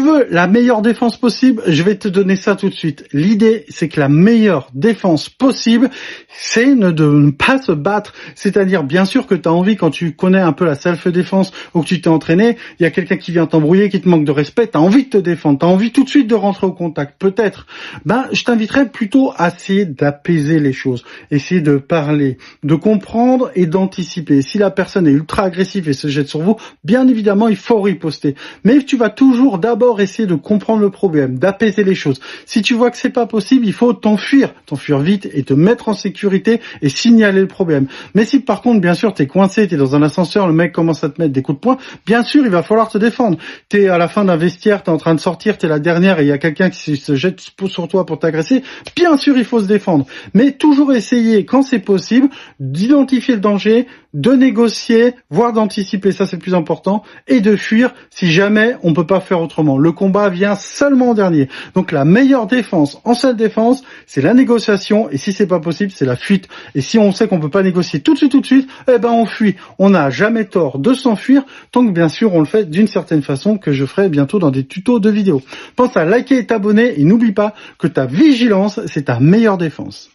veux la meilleure défense possible, je vais te donner ça tout de suite. L'idée, c'est que la meilleure défense possible, c'est de ne pas se battre. C'est-à-dire, bien sûr que tu as envie, quand tu connais un peu la self-défense ou que tu t'es entraîné, il y a quelqu'un qui vient t'embrouiller, qui te manque de respect, tu as envie de te défendre, tu as envie tout de suite de rentrer au contact, peut-être. Je t'inviterais plutôt à essayer d'apaiser les choses, essayer de parler, de comprendre et d'anticiper. Si la personne est ultra agressive et se jette sur vous, bien évidemment, il faut riposter. Mais tu vas toujours d'abord essayer de comprendre le problème, d'apaiser les choses. Si tu vois que c'est pas possible, il faut t'enfuir vite et te mettre en sécurité et signaler le problème. Mais si par contre, bien sûr, t'es coincé, t'es dans un ascenseur, le mec commence à te mettre des coups de poing, bien sûr, il va falloir te défendre. T'es à la fin d'un vestiaire, t'es en train de sortir, t'es la dernière et il y a quelqu'un qui se jette sur toi pour t'agresser, bien sûr, il faut se défendre. Mais toujours essayer, quand c'est possible, d'identifier le danger, de négocier, voire d'anticiper, ça c'est le plus important, et de fuir si jamais on peut pas faire autrement. Le combat vient seulement en dernier. Donc la meilleure défense, en seule défense, c'est la négociation, et si c'est pas possible, c'est la fuite. Et si on sait qu'on peut pas négocier tout de suite, on fuit. On n'a jamais tort de s'enfuir, tant que bien sûr on le fait d'une certaine façon, que je ferai bientôt dans des tutos de vidéos. Pense à liker et t'abonner, et n'oublie pas que ta vigilance, c'est ta meilleure défense.